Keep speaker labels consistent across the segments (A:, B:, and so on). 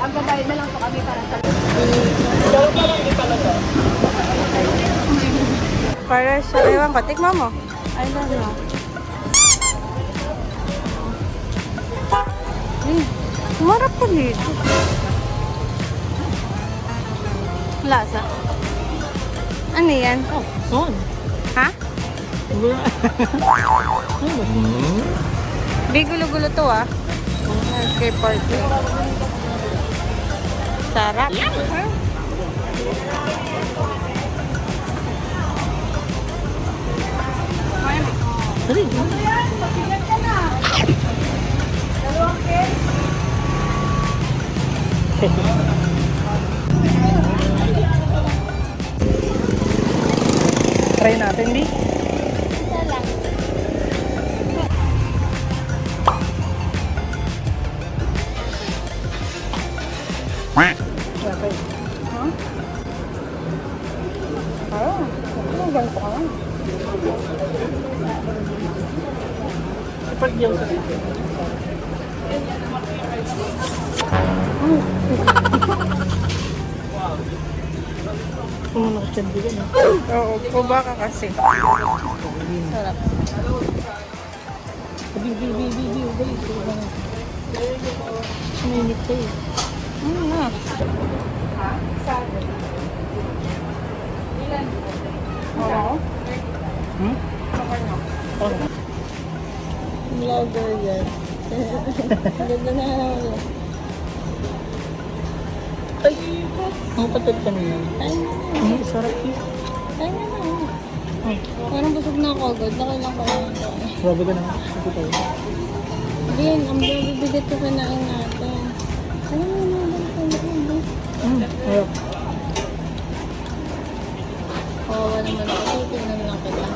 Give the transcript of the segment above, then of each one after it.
A: Magbabayad na lang po kami para sa...
B: Para siya, ewan ko, tikman mo. I don't know. Marap po dito. Lasa. Ano yan?
C: Oh, son.
B: Ha? Bigulo-gulo to ah. Okay, party. Sarap.
C: Dali. Try natin, di? Okay.
B: Huh? Parang, ano ganito ka lang?
C: Kapag diyaw sa sito. Kung nakasyandigan eh.
B: Oo, kuba ka kasi. Sarap.
C: Bi. Suminit ka eh.
B: Na. Oo.
C: Hmm? Oh.
B: Vlogger yan. Ganda na naman yan.
C: Ay! Ang patad ka na yan.
B: Ay,
C: Sarap yun.
B: ay na na. Parang busog na ako agad. Nakailang pa lang ako.
C: Grabe ka naman. Ito tayo.
B: Din, ang bibigat ko kanain natin. Ano mo naman ba ito?
C: Sarap.
B: Kawawa naman ako. Tingnan lang kita.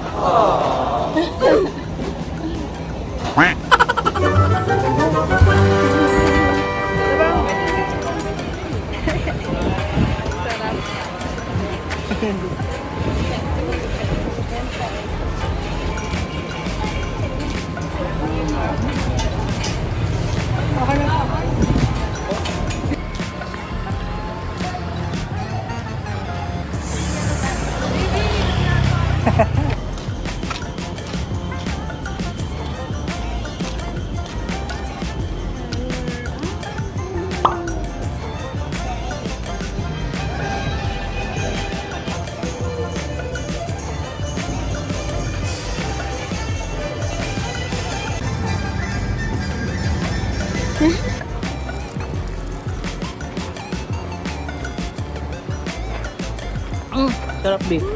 C: Sarap, Bi.
B: Ano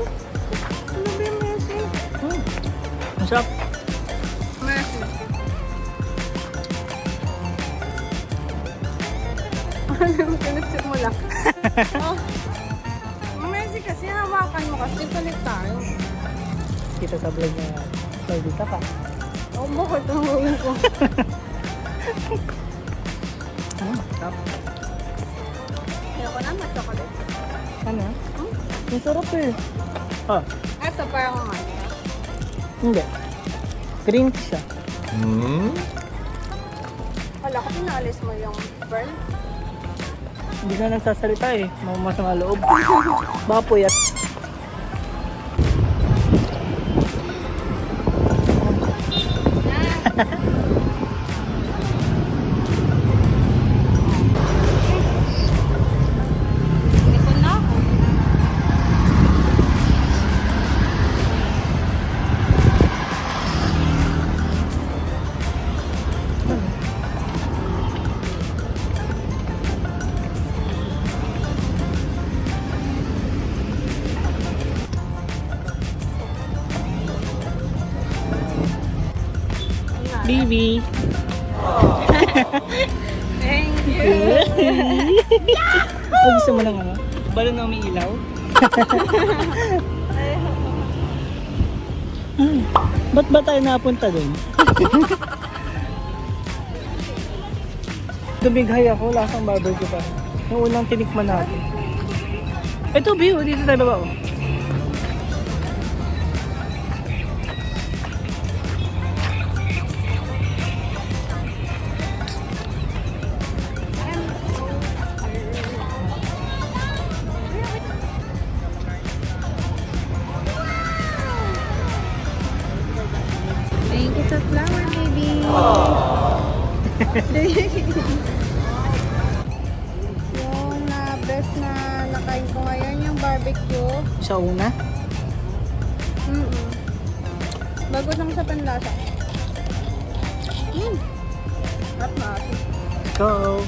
B: ba yung Messi?
C: Ang sarap.
B: Messi. Ano yung pinagsit mo lang? Oh. Messi kasi hawakan mo kasi palit tayo.
C: Kita sa vlog na lagi ka pa.
B: Oh, bakit ang gawin ko?
C: Sarap.
B: Ayoko na, mag-chocolate.
C: Ano? Ang sarap eh. Ah,
B: Ito parang ano.
C: hindi. Green tea siya.
B: Wala ko pinaalis mo yung pearl.
C: Hindi na nagsasalita eh. Masama loob. Bapoy at
B: Ito na ako.
C: Bibi.
B: Thank you.
C: Oh, gusto mo ng ano? Balon na may ilaw? Ba't ba tayo napunta doon? Dumighay ako, lasang barbecue pa. Yung unang tinikman natin. Ito, Biyo, dito tayo baba. Oh.
B: barbecue.
C: Sa una.
B: Bago lang sa panlasa. At maasin.
C: Go!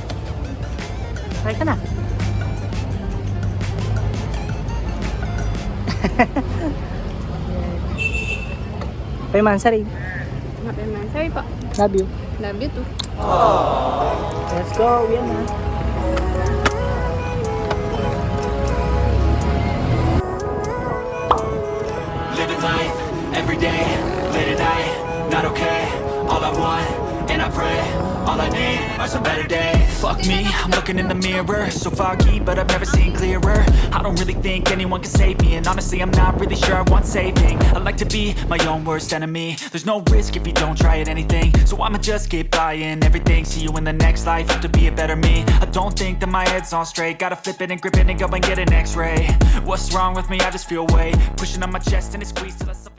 C: Try ka na. Paymansari.
B: Happy man. Sorry po.
C: Love you.
B: Love you too.
C: Let's go. Yan na.
A: Living life, every day, late at night, not okay. All I want, and I pray, all I need are some better days. Fuck me, I'm looking in the mirror, so foggy, but I've never seen clearer. I don't really think anyone can save me, and honestly I'm not really sure I want saving. I like to be my own worst enemy. There's no risk if you don't try at anything, so I'ma just keep buying everything. See you in the next life, have to be a better me. I don't think that my head's on straight, gotta flip it and grip it and go and get an x-ray. What's wrong with me? I just feel weight pushing on my chest and it squeezes till I suffocate.